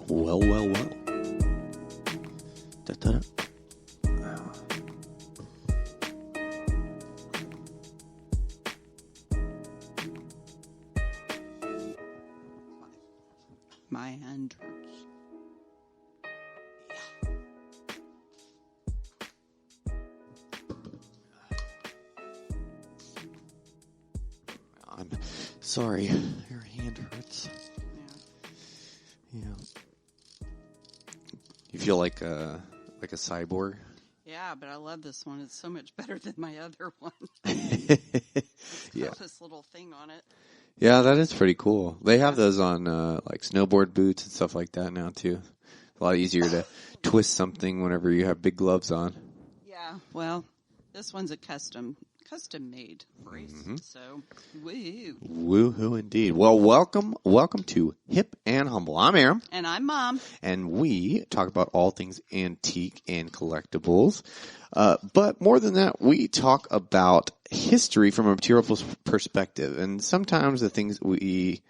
Well. Da-da-da. My hand hurts. I'm sorry. Your hand hurts. Yeah. You feel like a cyborg? Yeah, but I love this one. It's so much better than my other one. Yeah. Got this little thing on it. Yeah, that is pretty cool. They have those on like snowboard boots and stuff like that now too. A lot easier to twist something whenever you have big gloves on. Yeah, well, this one's a custom made brace. Mm-hmm. So, woo. Woohoo indeed. Well, welcome to Hip and Humble. I'm Aaron. And I'm Mom. And we talk about all things antique and collectibles. But more than that, we talk about history from a material perspective. And sometimes the things we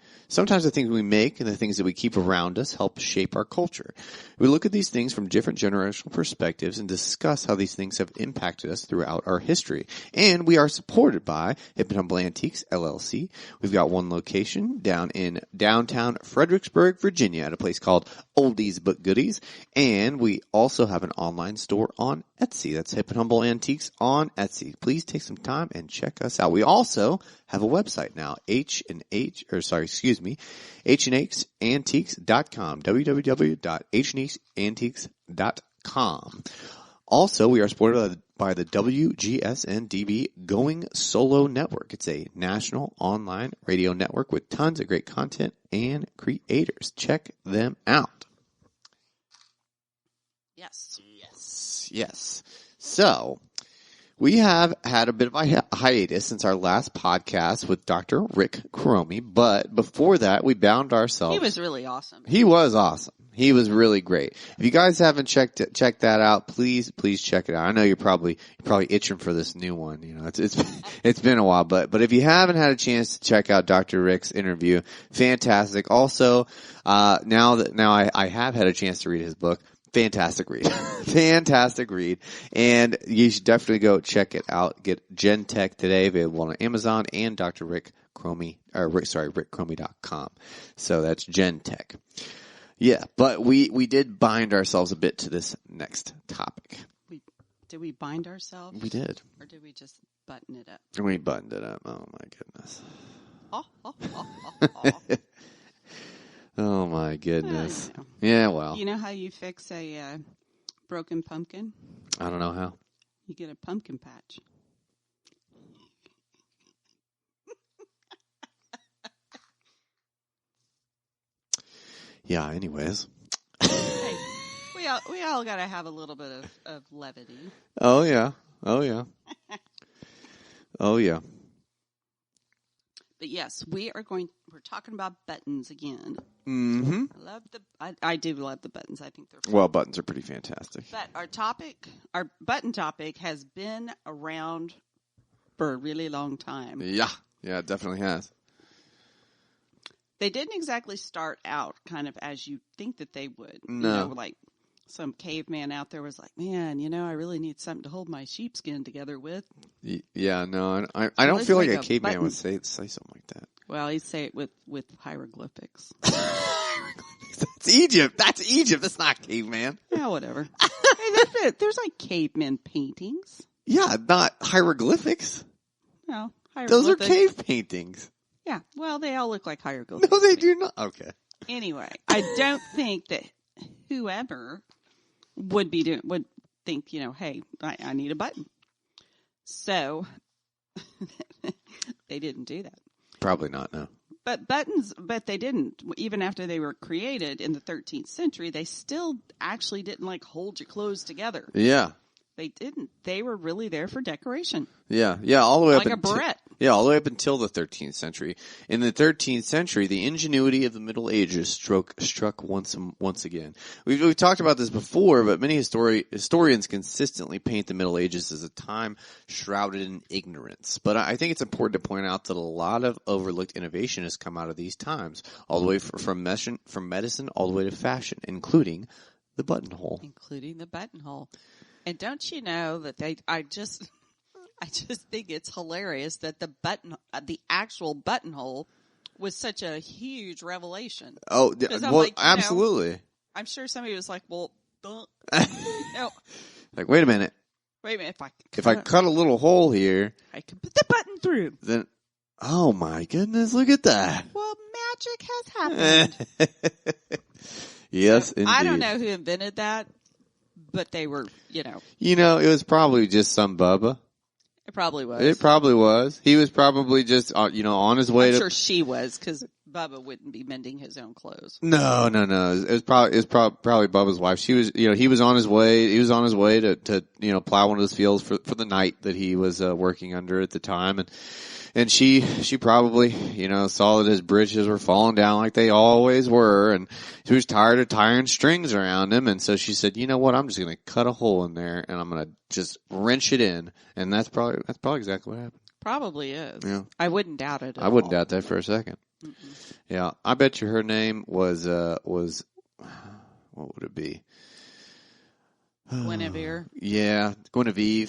make and the things that we keep around us help shape our culture. We look at these things from different generational perspectives and discuss how these things have impacted us throughout our history. And we are supported by Hip and Humble Antiques, LLC. We've got one location down in downtown Fredericksburg, Virginia at a place called Oldies But Goodies. And we also have an online store on Etsy. That's Hip and Humble Antiques on Etsy. Please take some time and check us out. We also have a website now, HNHantiques.com, www.HNHantiques.com. Also, we are supported by the WGSN-DB Going Solo Network. It's a national online radio network with tons of great content and creators. Check them out. Yes. So, we have had a bit of a hiatus since our last podcast with Dr. Rick Cromie, but before that, we bound ourselves. He was really awesome. He was awesome. He was really great. If you guys haven't checked that out, please check it out. I know you're probably itching for this new one. You know, it's been a while, but if you haven't had a chance to check out Dr. Rick's interview, fantastic. Also, now I have had a chance to read his book. Fantastic read. And you should definitely go check it out. Get Gen Tech today, available on Amazon and Dr. Rick Cromie, rickcromie.com. So that's Gen Tech. Yeah, but we did bind ourselves a bit to this next topic. Did we bind ourselves? We did. Or did we just button it up? We buttoned it up. Oh my goodness. Oh. Oh my goodness. Yeah, well. You know how you fix a broken pumpkin? I don't know how. You get a pumpkin patch. Yeah, anyways. Hey, we all got to have a little bit of levity. Oh yeah. But yes, we're talking about buttons again. Mm-hmm. I do love the buttons. I think they're fun. Well, buttons are pretty fantastic. But our button topic has been around for a really long time. Yeah, it definitely has. They didn't exactly start out kind of as you think that they would. No. You know, like some caveman out there was like, man, I really need something to hold my sheepskin together with. Yeah, no, I don't feel like a caveman button. would say something like that. Well, he'd say it with hieroglyphics. That's Egypt. That's not caveman. Yeah, whatever. Hey, there's like caveman paintings. Yeah, not hieroglyphics. No, those are cave paintings. Yeah, well, they all look like hieroglyphics. No, they do not. Okay. Anyway, I don't think that whoever would think, hey, I need a button. So they didn't do that. Probably not, no. But they didn't. Even after they were created in the 13th century, they still actually didn't like hold your clothes together. Yeah. They didn't. They were really there for decoration. Yeah, all the way like up a barrette. Yeah, all the way up until the 13th century. In the 13th century, the ingenuity of the Middle Ages struck once again. We've talked about this before, but many historians consistently paint the Middle Ages as a time shrouded in ignorance. But I think it's important to point out that a lot of overlooked innovation has come out of these times, all the way from medicine all the way to fashion, including the buttonhole. And don't you know that I just think it's hilarious that the actual buttonhole was such a huge revelation. Oh, well, absolutely. I'm sure somebody was like, well, no. Like, wait a minute. If I cut a little hole here, I can put the button through. Then, oh my goodness, look at that. Well, magic has happened. Yes, indeed. I don't know who invented that, but they were, it was probably just some Bubba. It probably was. He was probably just, on his way I'm sure she was, because Bubba wouldn't be mending his own clothes. No. It was probably Bubba's wife. She was, he was on his way. He was on his way to plow one of his fields for the night that he was working under at the time, and she probably, saw that his britches were falling down like they always were, and she was tired of tying strings around him, and so she said, you know what, I'm just going to cut a hole in there, and I'm going to just wrench it in, and that's probably exactly what happened. Probably is. Yeah. I wouldn't doubt it at I wouldn't all. doubt that for a second. Mm-mm. Yeah, I bet you her name was, what would it be? Guinevere. Yeah, Guinevere.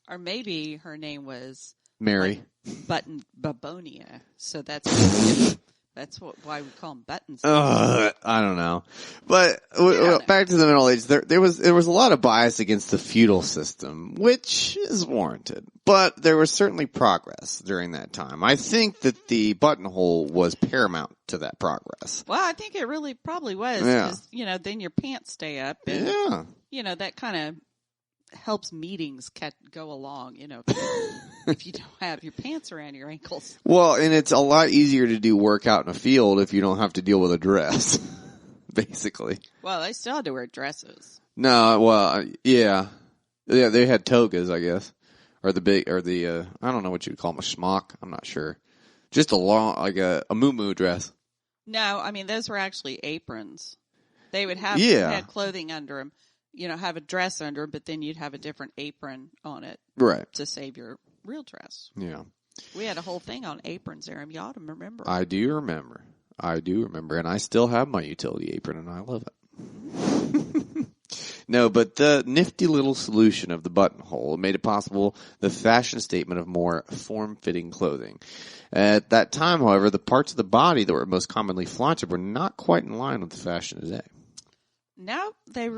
Or maybe her name was Mary. Button Babonia. So that's why we call them buttons. I don't know. But back to the Middle Ages, there was a lot of bias against the feudal system, which is warranted. But there was certainly progress during that time. I think that the buttonhole was paramount to that progress. Well, I think it really probably was. Yeah. 'Cause, then your pants stay up. And, Yeah. that kind of helps meetings go along, if you don't have your pants around your ankles. Well, and it's a lot easier to do work out in a field if you don't have to deal with a dress, basically. Well, they still had to wear dresses. No, well, yeah. Yeah, they had togas, I guess. Or I don't know what you'd call them, a schmuck. I'm not sure. Just a long, like a muumuu dress. No, I mean, those were actually aprons. They would have had clothing under them. Have a dress under them, but then you'd have a different apron on it. Right. To save your real dress. Yeah. We had a whole thing on aprons there, and you ought to remember. I do remember. And I still have my utility apron, and I love it. No, but the nifty little solution of the buttonhole made it possible the fashion statement of more form-fitting clothing. At that time, however, the parts of the body that were most commonly flaunted were not quite in line with the fashion today. No, they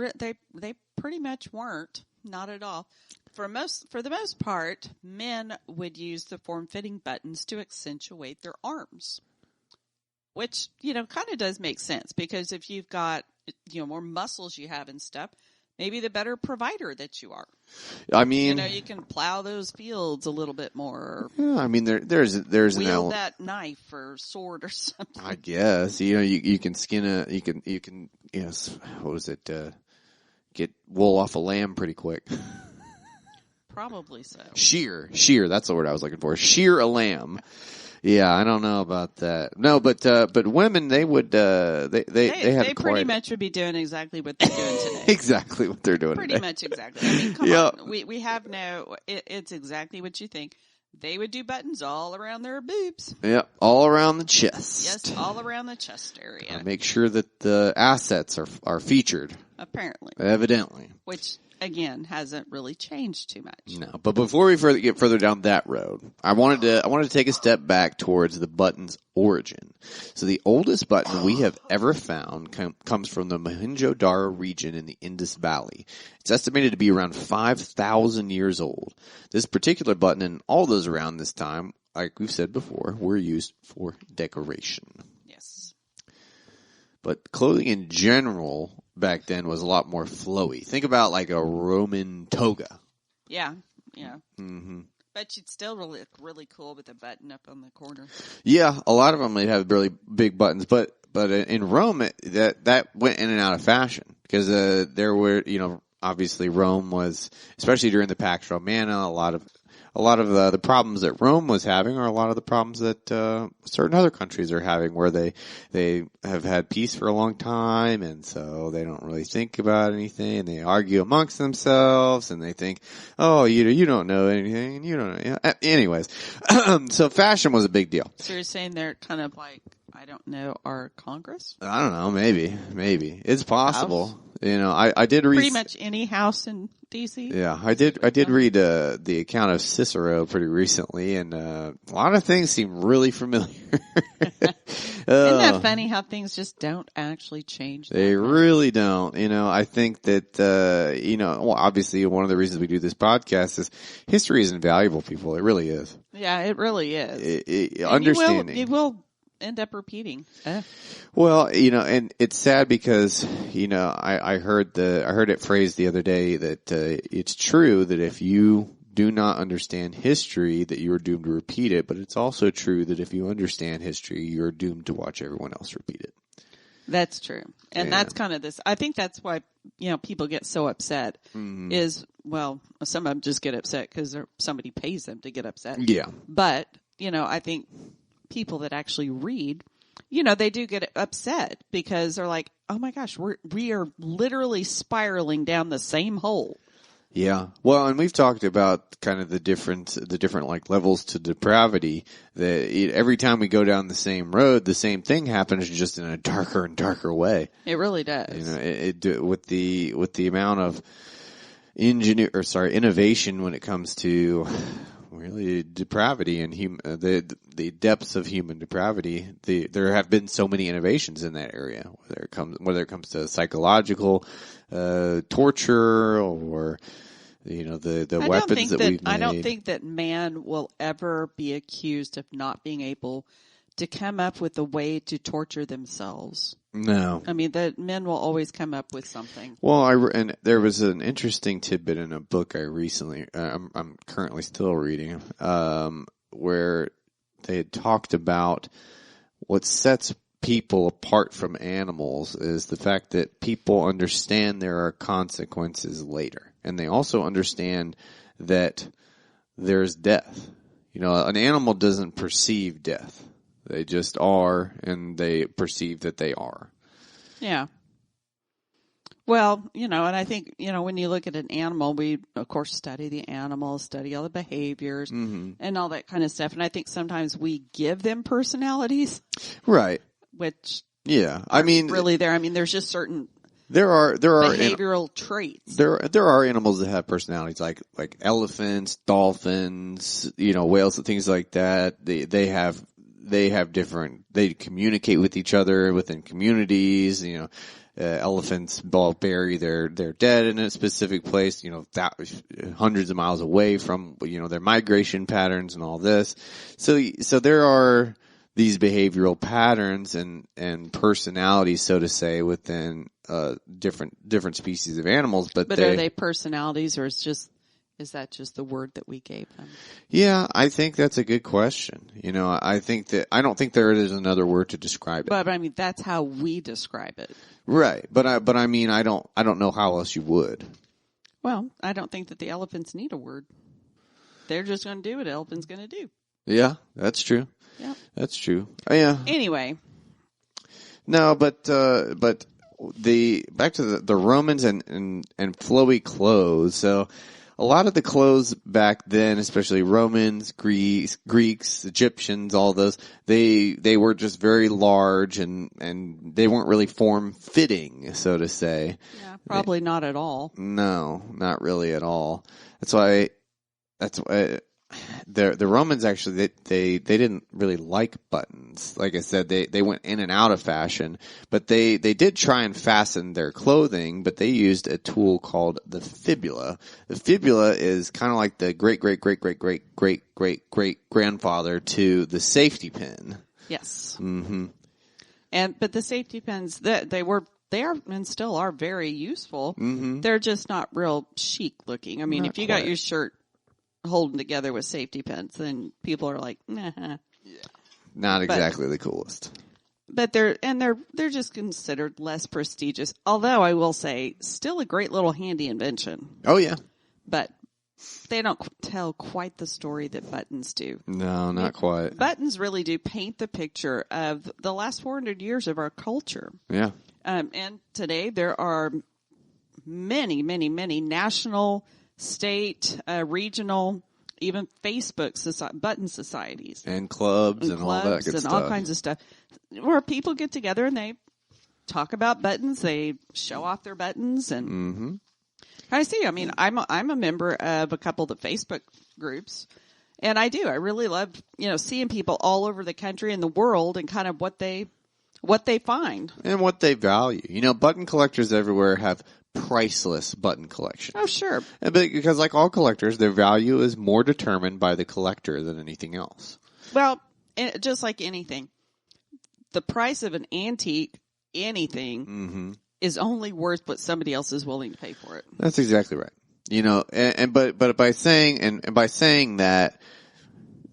pretty much weren't. Not at all. For the most part, men would use the form-fitting buttons to accentuate their arms, which kind of does make sense, because if you've got more muscles you have and stuff, maybe the better provider that you are. I mean, you can plow those fields a little bit more. Yeah, I mean, there's an wield that knife or sword or something. I guess you can skin what was it? Get wool off a lamb pretty quick. Probably so. Shear. That's the word I was looking for. Shear a lamb. Yeah, I don't know about that. No, but women, they would, they pretty much would be doing exactly what they're doing today. Exactly what they're doing pretty today. Much exactly. I mean, come on. We have it's exactly what you think. They would do buttons all around their boobs. Yeah, all around the chest. Yes, all around the chest area. Make sure that the assets are featured. Apparently. Evidently. Which, again, hasn't really changed too much. No, but before we get further down that road, I wanted to take a step back towards the button's origin. So the oldest button we have ever found comes from the Mohenjo-Daro region in the Indus Valley. It's estimated to be around 5,000 years old. This particular button and all those around this time, like we've said before, were used for decoration. Yes. But clothing in general back then was a lot more flowy. Think about like a Roman toga. Yeah. Mm-hmm. But you'd still look really cool with a button up on the corner. Yeah, a lot of them would have really big buttons, but in Rome that went in and out of fashion because there were obviously Rome was, especially during the Pax Romana, a lot of the problems that Rome was having are a lot of the problems that certain other countries are having, where they have had peace for a long time, and so they don't really think about anything, and they argue amongst themselves, and they think, oh, you don't know anything, and you don't know. Yeah. Anyways, so fashion was a big deal. So you're saying they're kind of like, I don't know, our Congress? I don't know, maybe it's possible. House? I did read Pretty much any house in D.C. Yeah, I did read the account of Cicero pretty recently, and a lot of things seem really familiar. Isn't that funny how things just don't actually change? They really don't. I think that well, obviously one of the reasons we do this podcast is history is invaluable, people. It really is. Yeah, it really is. Understanding. You will end up repeating. Well, and it's sad because, I heard it phrased the other day that, it's true that if you do not understand history, that you are doomed to repeat it, but it's also true that if you understand history, you're doomed to watch everyone else repeat it. That's true. And that's kind of this, I think that's why, people get so upset is, well, some of them just get upset because somebody pays them to get upset. Yeah. But, I think people that actually read, they do get upset because they're like, oh my gosh, we are literally spiraling down the same hole. Yeah. Well, and we've talked about kind of the different like levels to depravity, that every time we go down the same road, the same thing happens, just in a darker and darker way. It really does. With the amount of innovation when it comes to really depravity and the depths of human depravity. There have been so many innovations in that area, whether it comes to psychological torture or the weapons that we've made. I don't think that man will ever be accused of not being able to come up with a way to torture themselves. No. I mean, that men will always come up with something. Well, and there was an interesting tidbit in a book I recently, I'm currently still reading, where they had talked about what sets people apart from animals is the fact that people understand there are consequences later. And they also understand that there's death. An animal doesn't perceive death. They just are, and they perceive that they are. Yeah. Well, and I think, when you look at an animal, we, of course, study the animal, study all the behaviors and all that kind of stuff. And I think sometimes we give them personalities. Right. Which. Yeah. I mean. Really there. I mean, there's just certain. There are behavioral traits. There are animals that have personalities, like elephants, dolphins, whales and things like that. They have different, they communicate with each other within communities, elephants bury their dead in a specific place, hundreds of miles away from, their migration patterns and all this. So there are these behavioral patterns and personalities, so to say, within, different species of animals, but are they personalities, or is that just the word that we gave them? Yeah, I think that's a good question. I don't think there is another word to describe it. But I mean, that's how we describe it. Right. But I mean, I don't know how else you would. Well, I don't think that the elephants need a word. They're just going to do what elephant's going to do. Yeah, that's true. Yeah. That's true. Yeah. Anyway. No, but back to the Romans and flowy clothes. So a lot of the clothes back then, especially Romans, Greeks, Egyptians, all those, they were just very large and they weren't really form fitting, so to say. Yeah, probably not at all. No, not really at all. That's why the Romans actually, they didn't really like buttons. Like I said, they went in and out of fashion, but they did try and fasten their clothing, but they used a tool called the fibula. The fibula is kind of like the great grandfather to the safety pin. Yes. Mm-hmm. But the safety pins, they are and still are very useful. Mm-hmm. They're just not real chic looking. I mean, if you got your shirt holding together with safety pins, then people are like, nah. Yeah. Not exactly the coolest. but they're just considered less prestigious. Although I will say, still a great little handy invention. Oh yeah. But they don't tell quite the story that buttons do. No, not quite. Buttons really do paint the picture of the last 400 years of our culture. Yeah. And today there are many, many, many national, state, regional, even Facebook button societies. And clubs and all that good and stuff. all kinds of stuff where people get together and they talk about buttons. They show off their buttons and Mm-hmm. I see. I mean, I'm a member of a couple of the Facebook groups, and I really love, seeing people all over the country and the world and kind of what they find. And what they value. Button collectors everywhere have priceless button collections. Oh, sure. Because like all collectors, their value is more determined by the collector than anything else. Well, just like anything, the price of an antique, anything, Mm-hmm. is only worth what somebody else is willing to pay for it. That's exactly right. But by saying that,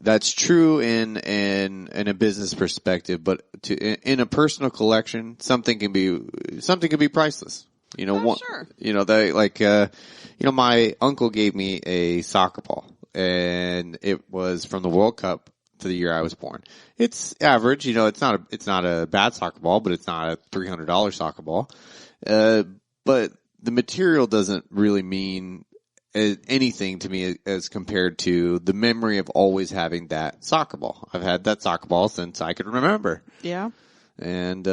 that's true in a business perspective, but in a personal collection, something can be priceless. Sure. My uncle gave me a soccer ball, and it was from the World Cup for the year I was born. It's average, it's not a bad soccer ball, but it's not a $300 soccer ball. But the material doesn't really mean anything to me as compared to the memory of always having that soccer ball. I've had that soccer ball since I could remember. Yeah. And,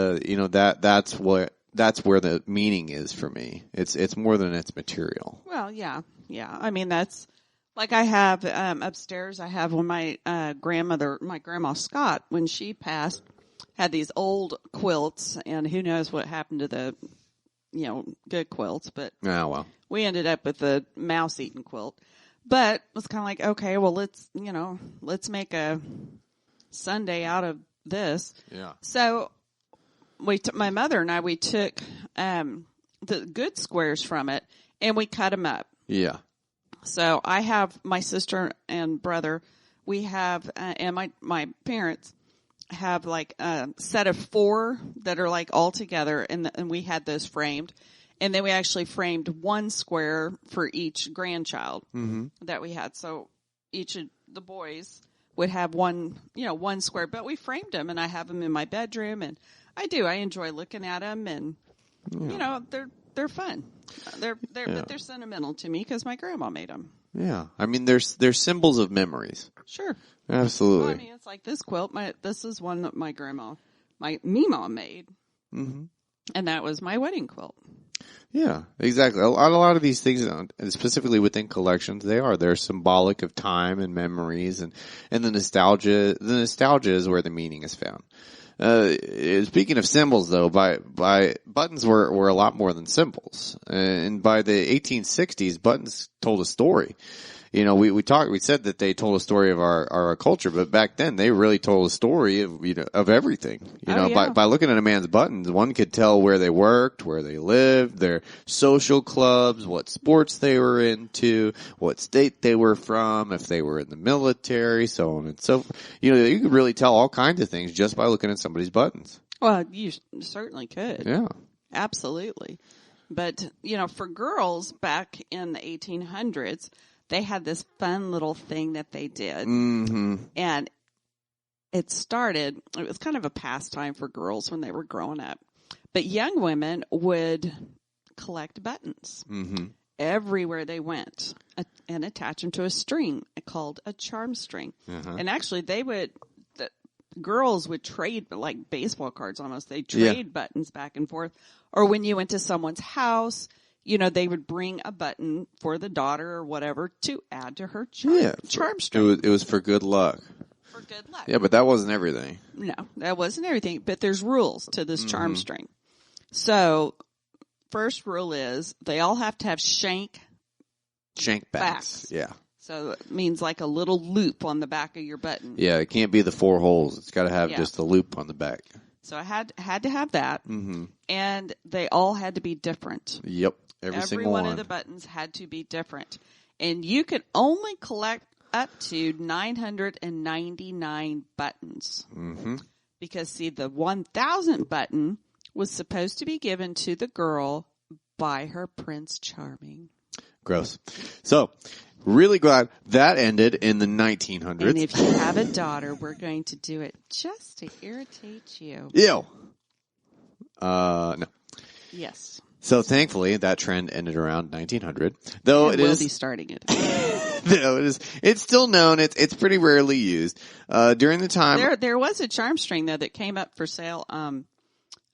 that's where the meaning is for me. It's more than its material. Well, yeah. Yeah. I mean, that's like I have, upstairs, I have when my grandma Scott, when she passed, had these old quilts, and who knows what happened to the, good quilts, but Oh, well. we ended up with a mouse-eaten quilt. But it was kind of like, okay, well, let's make a Sunday out of this. Yeah. So my mother and I took the good squares from it, and we cut them up. Yeah. So I have my sister and brother, we have, and my parents have like a set of 4 that are like all together, and we had those framed. And then we actually framed one square for each grandchild that we had. So each of the boys would have one square, but we framed them, and I have them in my bedroom, and I enjoy looking at them, and they're fun. But they're sentimental to me because my grandma made them. Yeah. I mean, they're symbols of memories. Sure. Absolutely. Well, I mean, it's like this quilt. This is one that my Meemaw made. Mm-hmm. And that was my wedding quilt. Yeah, exactly. A lot of these things, and specifically within collections, they're symbolic of time and memories, and the nostalgia. The nostalgia is where the meaning is found. Speaking of symbols, though, by buttons were a lot more than symbols, and by the 1860s, buttons told a story. We said that they told a story of our culture, but back then they really told a story of everything. By looking at a man's buttons, one could tell where they worked, where they lived, their social clubs, what sports they were into, what state they were from, if they were in the military, so on and so forth. You could really tell all kinds of things just by looking at somebody's buttons. Well, you certainly could. Yeah. Absolutely. But, for girls back in the 1800s, they had this fun little thing that they did. Mm-hmm. And it was kind of a pastime for girls when they were growing up. But young women would collect buttons everywhere they went and attach them to a string called a charm string. Uh-huh. And actually the girls would trade, like baseball cards almost. They'd trade buttons back and forth. Or when you went to someone's house, they would bring a button for the daughter or whatever to add to her charm string. It was for good luck. For good luck. Yeah, but that wasn't everything. No, that wasn't everything. But there's rules to this charm string. So, first rule is they all have to have shank backs. Yeah. So it means like a little loop on the back of your button. Yeah, it can't be the 4 holes. It's got to have just a loop on the back. So I had to have that. Mm-hmm. And they all had to be different. Yep. Every one of the buttons had to be different. And you could only collect up to 999 buttons. Mm-hmm. Because, see, the 1000 button was supposed to be given to the girl by her Prince Charming. Gross. So, really glad that ended in the 1900s. And if you have a daughter, we're going to do it just to irritate you. Ew. No. Yes. So thankfully, that trend ended around 1900. Though We'll be starting it. Though it's still known. It's pretty rarely used. During the time, There was a charm string though that came up for sale on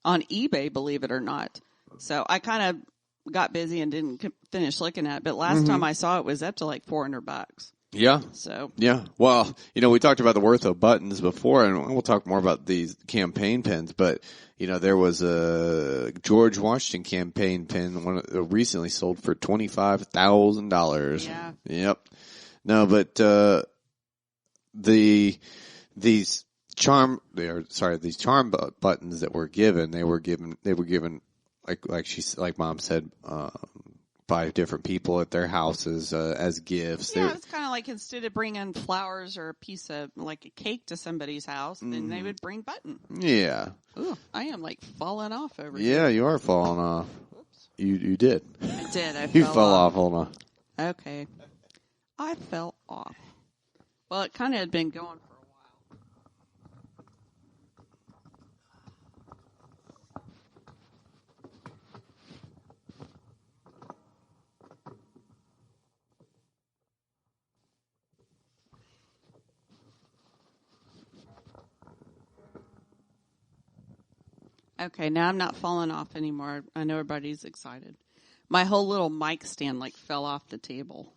eBay, believe it or not. So I kind of got busy and didn't finish looking at it. But last time I saw it was up to like $400. Yeah. So Yeah. Well, we talked about the worth of buttons before, and we'll talk more about these campaign pins, but there was a George Washington campaign pin recently sold for $25,000. Yeah. Yep. No, but these charm buttons that were given, they were given like Mom said, by different people at their houses as gifts. Yeah, it's kind of like instead of bringing flowers or a piece of like a cake to somebody's house, then they would bring button. Yeah. Ooh, I am like falling off over here. Yeah, you are falling off. Oops. You did. I did. You fell off. Hold on. Okay. I fell off. Well, it kind of had been going for a while. Okay, now I'm not falling off anymore. I know everybody's excited. My whole little mic stand like fell off the table.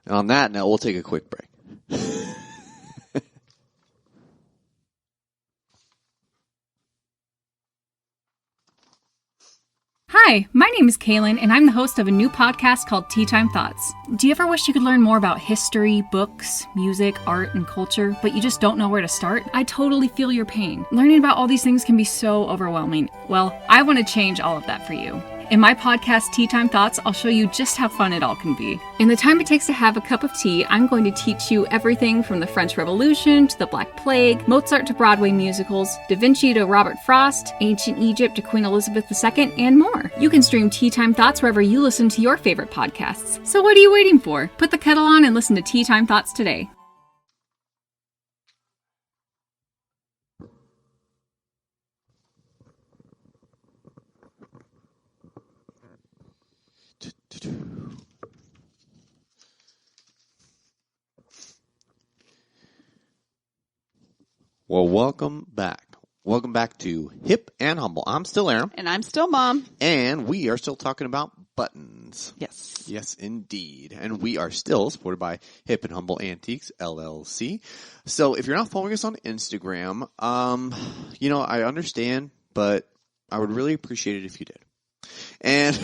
And on that note, we'll take a quick break. Hi, my name is Kaylin, and I'm the host of a new podcast called Tea Time Thoughts. Do you ever wish you could learn more about history, books, music, art, and culture, but you just don't know where to start? I totally feel your pain. Learning about all these things can be so overwhelming. Well, I want to change all of that for you. In my podcast, Tea Time Thoughts, I'll show you just how fun it all can be. In the time it takes to have a cup of tea, I'm going to teach you everything from the French Revolution to the Black Plague, Mozart to Broadway musicals, Da Vinci to Robert Frost, ancient Egypt to Queen Elizabeth II, and more. You can stream Tea Time Thoughts wherever you listen to your favorite podcasts. So what are you waiting for? Put the kettle on and listen to Tea Time Thoughts today. Well, welcome back. Welcome back to Hip and Humble. I'm still Aaron. And I'm still Mom. And we are still talking about buttons. Yes. Yes, indeed. And we are still supported by Hip and Humble Antiques, LLC. So if you're not following us on Instagram, I understand, but I would really appreciate it if you did. And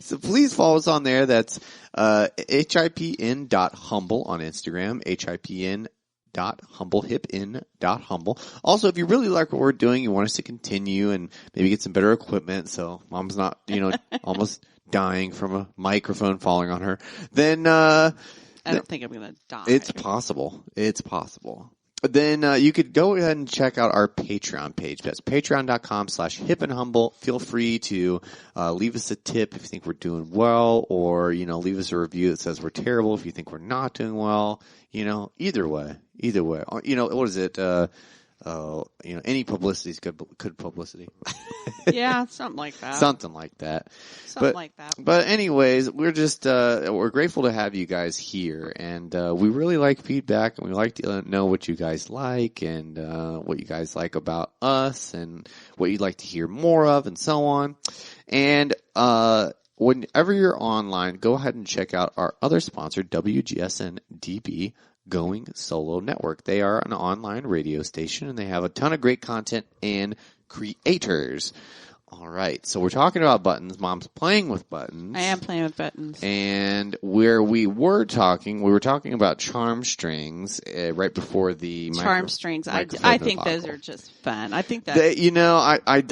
so please follow us on there. That's hipn.humble on Instagram, hipn.humble. Also, if you really like what we're doing, you want us to continue and maybe get some better equipment so Mom's not, almost dying from a microphone falling on her, then I don't think I'm going to die. It's possible. Then you could go ahead and check out our Patreon page. That's patreon.com/hipandhumble. Feel free to leave us a tip if you think we're doing well, or leave us a review that says we're terrible if you think we're not doing well. Either way. What is it? Any publicity is good publicity. Yeah, something like that. Something like that. Like that. But anyways, we're just, we're grateful to have you guys here, and we really like feedback, and we like to know what you guys like, and what you guys like about us, and what you'd like to hear more of, and so on. And whenever you're online, go ahead and check out our other sponsor, WGSN DB Going Solo Network. They are an online radio station, and they have a ton of great content and creators. All right, so we're talking about buttons. Mom's playing with buttons. I am playing with buttons. And where we were talking about charm strings right before the Charm strings. I think those are just fun. I think that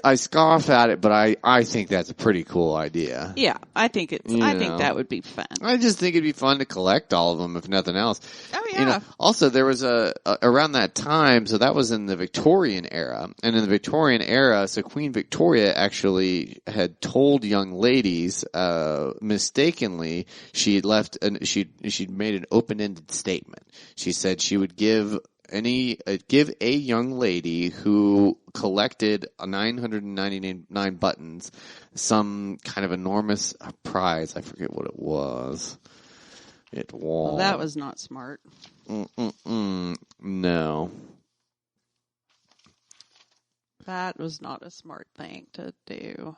I scoff at it, but I think that's a pretty cool idea. Yeah, I think that would be fun. I just think it'd be fun to collect all of them, if nothing else. Oh yeah. Also, there was around that time, so that was in the Victorian era, and in the Victorian era, so Queen Victoria actually had told young ladies mistakenly she'd made an open-ended statement. She said she would give a young lady who collected 999 buttons some kind of enormous prize. I forget what it was. Well, that was not smart. No. That was not a smart thing to do.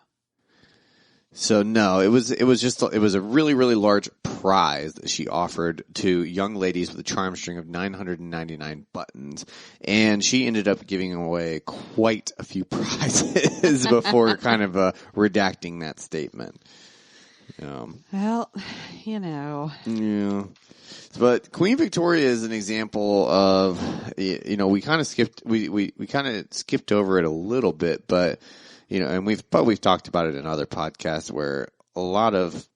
So no, it was a really, really large prize that she offered to young ladies with a charm string of 999 buttons. And she ended up giving away quite a few prizes before kind of redacting that statement. Well, Yeah. But Queen Victoria is an example of, we kind of skipped over it a little bit, but, and we've talked about it in other podcasts where a lot of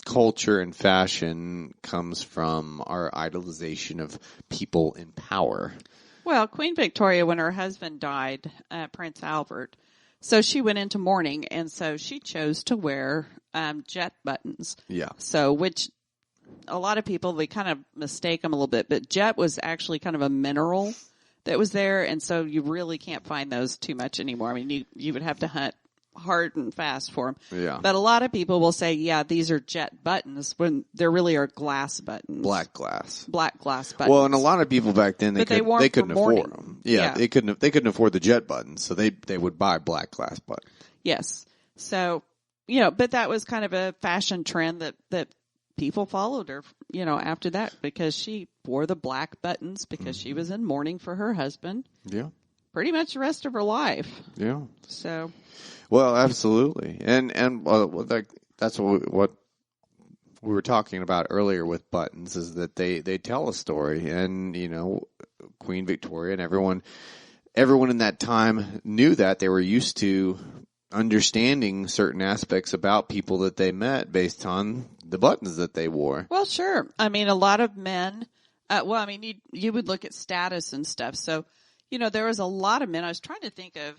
culture and fashion comes from our idolization of people in power. Well, Queen Victoria, when her husband died, Prince Albert, so she went into mourning, and so she chose to wear jet buttons. Yeah. So, which a lot of people, they kind of mistake them a little bit, but jet was actually kind of a mineral that was there, and so you really can't find those too much anymore. I mean, you would have to hunt hard and fast for them. Yeah. But a lot of people will say, yeah, these are jet buttons when there really are glass buttons. Black glass buttons. Well, and a lot of people back then they couldn't afford them. Yeah, they couldn't afford the jet buttons, so they would buy black glass buttons. Yes. So, but that was kind of a fashion trend that people followed her, after that, because she wore the black buttons because she was in mourning for her husband. Yeah. Pretty much the rest of her life. Yeah. So. Well, absolutely. And that's what we were talking about earlier with buttons is that they tell a story, and, Queen Victoria and everyone in that time knew that. They were used to understanding certain aspects about people that they met based on the buttons that they wore. Well, sure. I mean, a lot of men, you would look at status and stuff. So, there was a lot of men. I was trying to think of,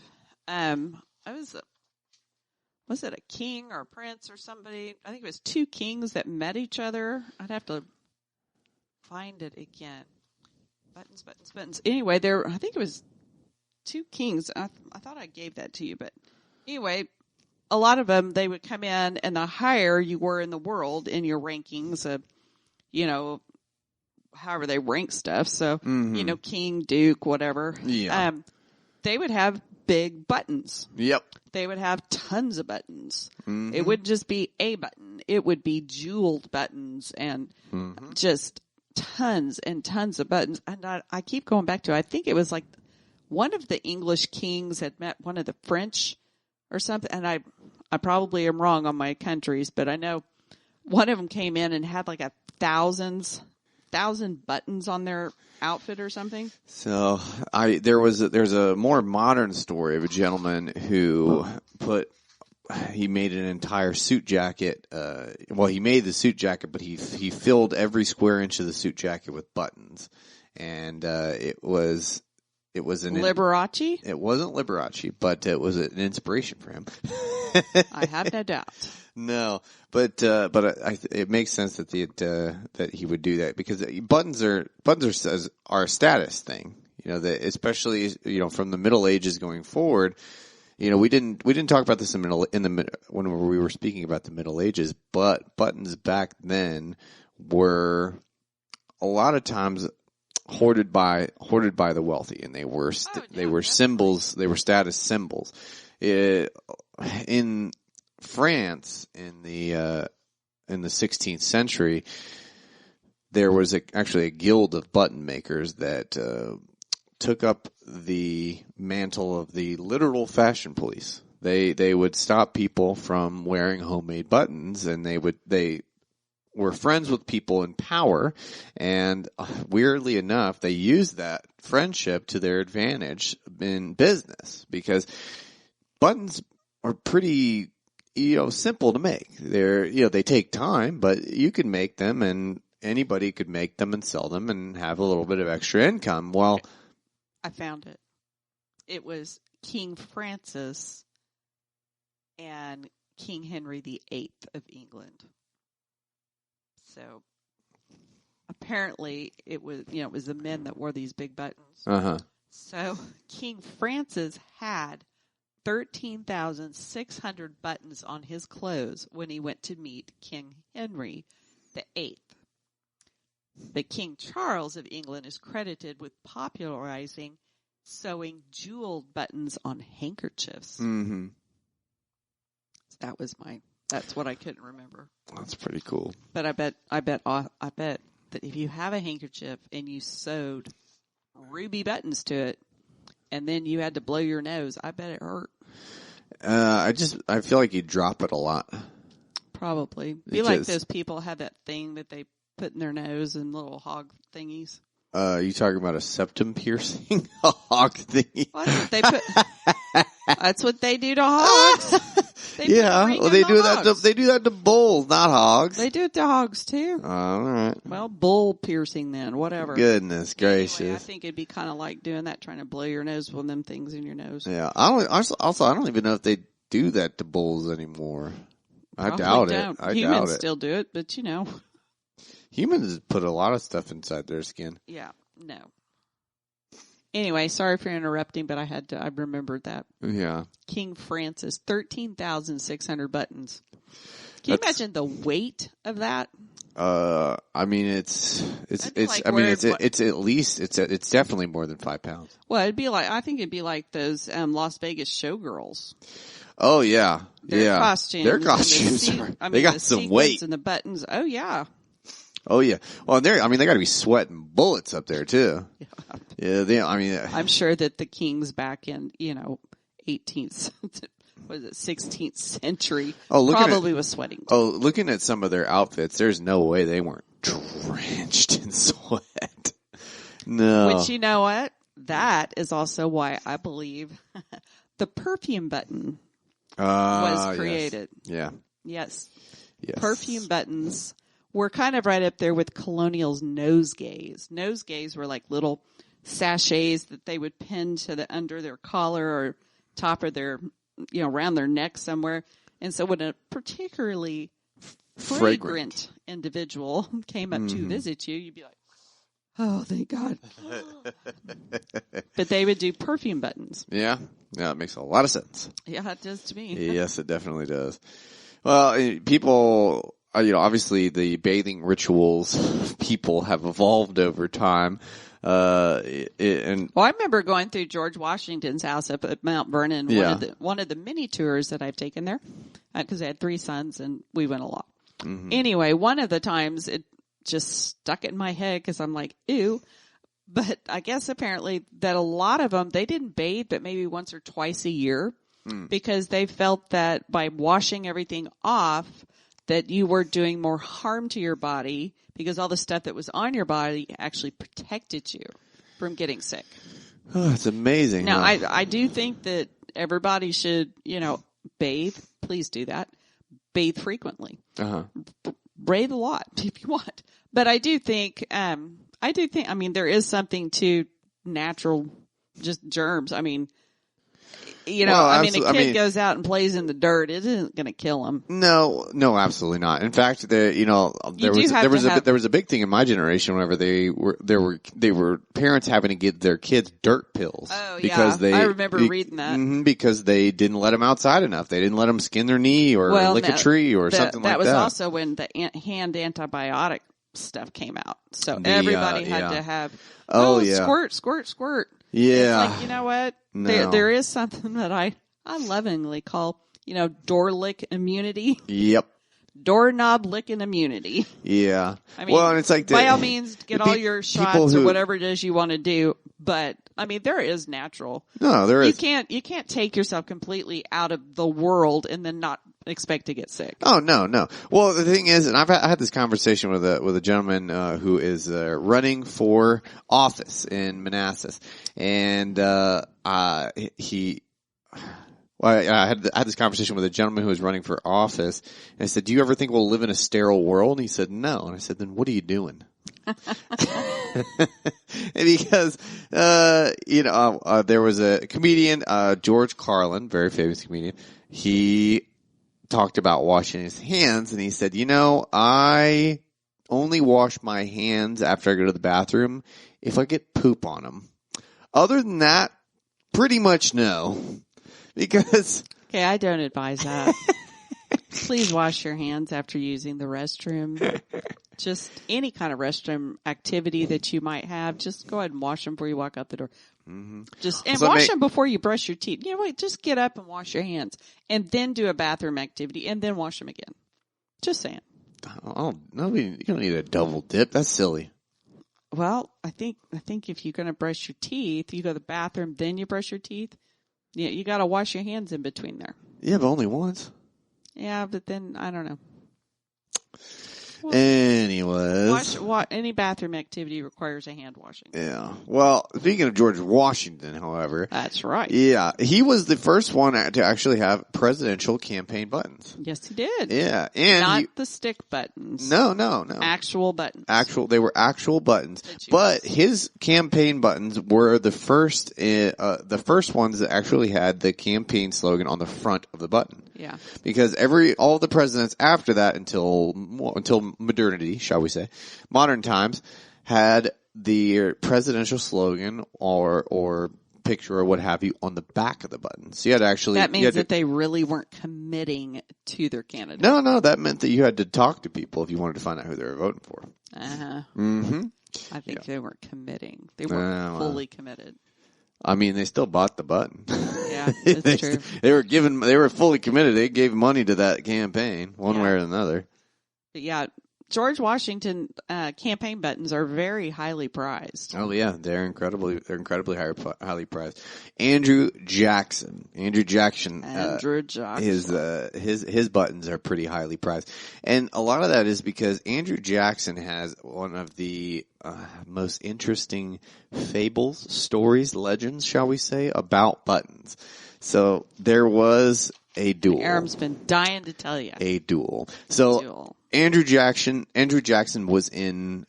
was it a king or a prince or somebody? I think it was two kings that met each other. I'd have to find it again. Buttons. Anyway, I think it was two kings. I thought I gave that to you, but anyway, a lot of them, they would come in, and the higher you were in the world in your rankings of, however they rank stuff. So, king, duke, whatever. Yeah. They would have big buttons. Yep. They would have tons of buttons. Mm-hmm. It wouldn't just be a button. It would be jeweled buttons and just tons and tons of buttons. And I keep going back to, I think it was like one of the English kings had met one of the French or something. And I probably am wrong on my countries, but I know one of them came in and had like 1,000 buttons on their outfit or something. So there's a more modern story of a gentleman who he made an entire suit jacket. He made the suit jacket, but he filled every square inch of the suit jacket with buttons, and it was an Liberace? It wasn't Liberace, but it was an inspiration for him. I have no doubt. No, but it makes sense that he would do that because buttons are a status thing. That especially from the Middle Ages going forward. We didn't talk about this when we were speaking about the Middle Ages, but buttons back then were a lot of times hoarded by the wealthy, and they were symbols. They were status symbols. In France, in the 16th century, there was actually a guild of button makers that took up the mantle of the literal fashion police. They would stop people from wearing homemade buttons, and they were friends with people in power, and weirdly enough, they used that friendship to their advantage in business, because buttons are pretty, simple to make. They take time, but you can make them, and anybody could make them and sell them and have a little bit of extra income. Well, I found it. It was King Francis and King Henry VIII of England. So apparently it was the men that wore these big buttons. Uh-huh. So King Francis had 13,600 buttons on his clothes when he went to meet King Henry VIII. But King Charles of England is credited with popularizing sewing jeweled buttons on handkerchiefs. Mm-hmm. That's what I couldn't remember. That's pretty cool. But I bet that if you have a handkerchief and you sewed ruby buttons to it, and then you had to blow your nose, I bet it hurt. I feel like you drop it a lot. Probably. Be like those people have that thing that they put in their nose and little hog thingies. You talking about a septum piercing? A hog thingy? Well, that's what they put. That's what they do to hogs. They do that. They do that to bulls, not hogs. They do it to hogs too. All right. Well, bull piercing then, whatever. Goodness gracious! Anyway, I think it'd be kind of like doing that, trying to blow your nose with them things in your nose. Yeah. I don't even know if they do that to bulls anymore. I doubt it. Humans still do it, but humans put a lot of stuff inside their skin. Yeah. No. Anyway, sorry for interrupting, but I remembered that. Yeah. King Francis, 13,600 buttons. Can you imagine the weight of that? I mean, it's definitely more than 5 pounds. Well, I think it'd be like those, Las Vegas showgirls. Oh yeah. Their costumes they got some weight. And the buttons. Oh yeah. Oh yeah. Well, they got to be sweating bullets up there too. Yeah. I'm sure that the kings back in 18th, 16th century probably was sweating. Oh, looking at some of their outfits, there's no way they weren't drenched in sweat. No. Which, you know what? That is also why I believe the perfume button was created. Yes. Yeah. Yes. Perfume buttons were kind of right up there with colonials' nosegays. Nosegays were like little sachets that they would pin to under their collar or top of their, around their neck somewhere. And so when a particularly fragrant individual came up to visit you, you'd be like, oh, thank God. But they would do perfume buttons. Yeah. Yeah, it makes a lot of sense. Yeah, it does to me. Yes, it definitely does. Well, people, obviously the bathing rituals of people have evolved over time. I remember going through George Washington's house up at Mount Vernon. One of the mini tours that I've taken there, because I had 3 sons and we went a lot. Mm-hmm. Anyway, one of the times it just stuck in my head because I'm like, ew. But I guess apparently that a lot of them, they didn't bathe, but maybe once or twice a year because they felt that by washing everything off, that you were doing more harm to your body because all the stuff that was on your body actually protected you from getting sick. Oh, it's amazing. Now, I do think that everybody should, bathe. Please do that. Bathe frequently. Bathe a lot if you want. But I do think, there is something to natural just germs. I mean, a kid goes out and plays in the dirt. It isn't going to kill him. No, absolutely not. In fact, there was a big thing in my generation whenever they were parents having to give their kids dirt pills. Oh, because I remember reading that. Because they didn't let them outside enough. They didn't let them skin their knee or lick a tree or something like that. That was also when the hand antibiotic stuff came out. So everybody had to have, squirt. Yeah. It's like, you know what? No. There is something that I lovingly call, door lick immunity. Yep. Doorknob licking immunity. Yeah. I mean, well, and it's like by all means, get all your shots or whatever it is you want to do, But I mean, there is natural. No, there is. You can't take yourself completely out of the world and then not expect to get sick. Oh, no. Well, the thing is, and I had this conversation with a gentleman, who is, running for office in Manassas. And, I had this conversation with a gentleman who was running for office. And I said, do you ever think we'll live in a sterile world? And he said, no. And I said, then what are you doing? Because, there was a comedian, George Carlin, very famous comedian. He talked about washing his hands, and he said, I only wash my hands after I go to the bathroom if I get poop on them. Other than that, pretty much no. Because... Okay, I don't advise that. Please wash your hands after using the restroom. Just any kind of restroom activity that you might have, just go ahead and wash them before you walk out the door. Mm-hmm. Wash them before you brush your teeth. Just get up and wash your hands, and then do a bathroom activity, and then wash them again. Just saying. Oh, no, you don't need a double dip. That's silly. Well, I think if you're going to brush your teeth, you go to the bathroom, then you brush your teeth. Yeah, you got to wash your hands in between there. Yeah, but only once. Yeah, but then I don't know. Well, anyways, any bathroom activity requires a hand washing. Yeah. Well, speaking of George Washington, however, that's right. Yeah, he was the first one to actually have presidential campaign buttons. Yes, he did. Yeah, and not the stick buttons. No. Actual buttons. They were actual buttons. But his campaign buttons were the first ones that actually had the campaign slogan on the front of the button. Yeah. Because all the presidents after that until modernity, shall we say, modern times, had the presidential slogan or picture or what have you on the back of the button. So you had to actually... That means that they really weren't committing to their candidate. No, that meant that you had to talk to people if you wanted to find out who they were voting for. Uh-huh. Mm-hmm. I think they weren't committing. They weren't fully committed. I mean, they still bought the button. Yeah, that's true. They were fully committed. They gave money to that campaign, one way or another. But yeah, George Washington campaign buttons are very highly prized. Oh yeah, they're incredibly highly prized. Andrew Jackson. His buttons are pretty highly prized, and a lot of that is because Andrew Jackson has one of the most interesting fables, stories, legends, shall we say, about buttons. So there was a duel. Aram's been dying to tell you. A duel. So Andrew Jackson was in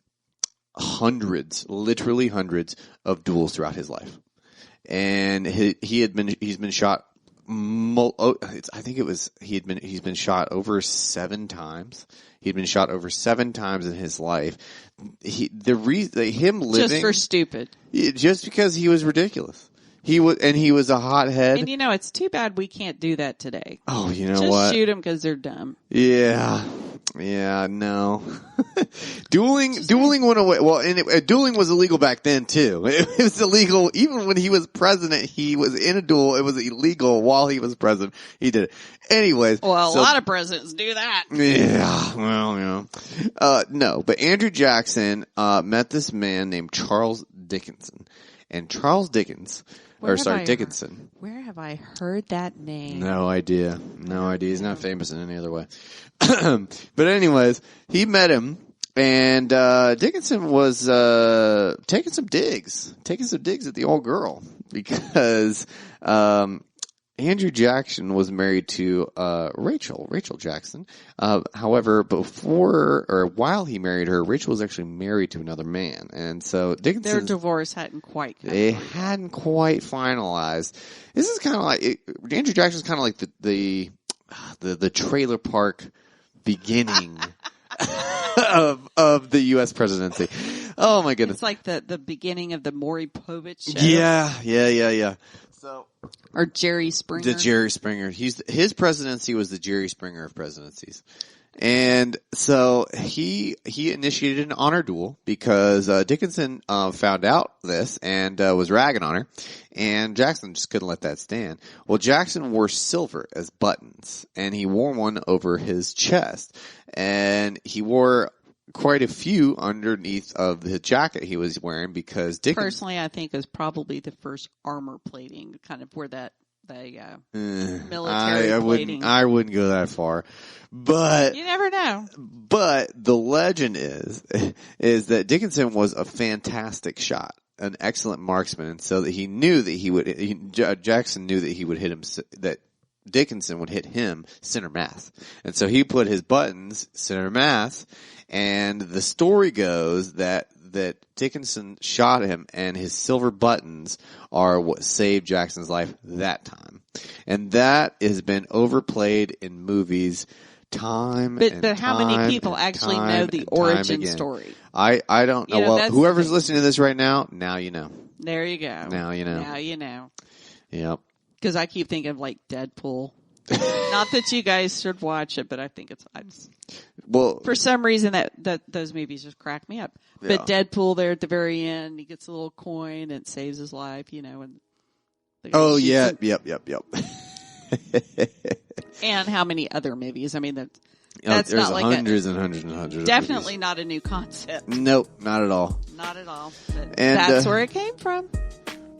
literally hundreds of duels throughout his life, and he's been shot. He's been shot over 7 times. He'd been shot over 7 times in his life. Him living just for stupid, just because he was ridiculous. He was a hothead. And it's too bad we can't do that today. Oh, you know just what? Just shoot them because they're dumb. Yeah, no. Dueling went away. Well, and dueling was illegal back then too. It was illegal even when he was president. He was in a duel. It was illegal while he was president. He did it. Anyways. Well, a lot of presidents do that. Yeah. Well, no, but Andrew Jackson met this man named Charles Dickinson, and Charles Dickinson. Where have I heard that name? No idea. He's not famous in any other way. But anyways, he met him, and Dickinson was taking some digs at the old girl, because Andrew Jackson was married to Rachel Jackson. However, while he married her, Rachel was actually married to another man, and so their divorce hadn't quite finalized. This is kind of like Andrew Jackson's kind of like the trailer park beginning of the U.S. presidency. Oh my goodness! It's like the beginning of the Maury Povich show. Yeah. So, or Jerry Springer. The Jerry Springer. His presidency was the Jerry Springer of presidencies. And so he initiated an honor duel because Dickinson found out this and was ragging on her, and Jackson just couldn't let that stand. Well, Jackson wore silver as buttons, and he wore one over his chest, and he wore quite a few underneath of the jacket he was wearing because Dickinson. Personally, I think is probably the first armor plating, kind of where that military plating. I wouldn't go that far, but you never know. But the legend is that Dickinson was a fantastic shot, an excellent marksman, so that he knew that he would. Jackson knew that he would hit him. That Dickinson would hit him center mass, and so he put his buttons center mass. And the story goes that Dickinson shot him, and his silver buttons are what saved Jackson's life that time. And that has been overplayed in movies But how many people actually know the origin story? I don't know. Well, whoever's listening to this right now, now you know. There you go. Now you know. Now you know. Yep. Because I keep thinking of like Deadpool. Not that you guys should watch it, but I think well, for some reason that those movies just crack me up. Yeah. But Deadpool there at the very end, he gets a little coin and it saves his life, you know. And yeah, yep. And how many other movies? I mean, that's there's not like hundreds and hundreds and hundreds. Definitely of not a new concept. Nope, not at all. Not at all. But that's where it came from.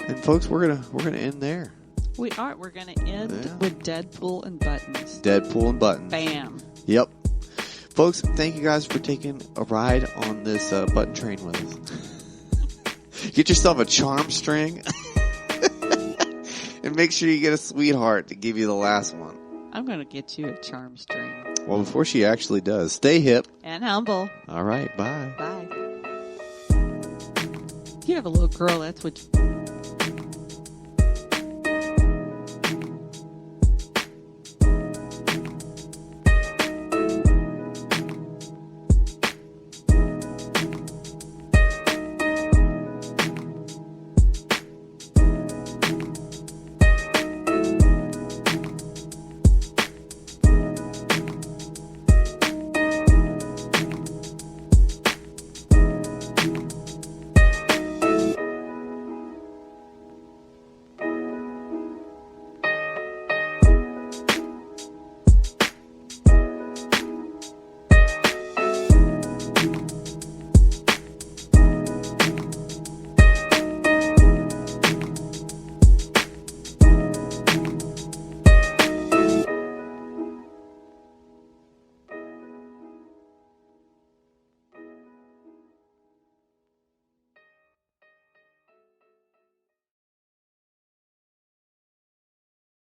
And folks, we're gonna end there. We are. We're going to end with Deadpool and buttons. Deadpool and buttons. Bam. Yep. Folks, thank you guys for taking a ride on this button train with us. Get yourself a charm string. And make sure you get a sweetheart to give you the last one. I'm going to get you a charm string. Well, before she actually does, stay hip. And humble. All right. Bye. Bye. You have a little girl. That's what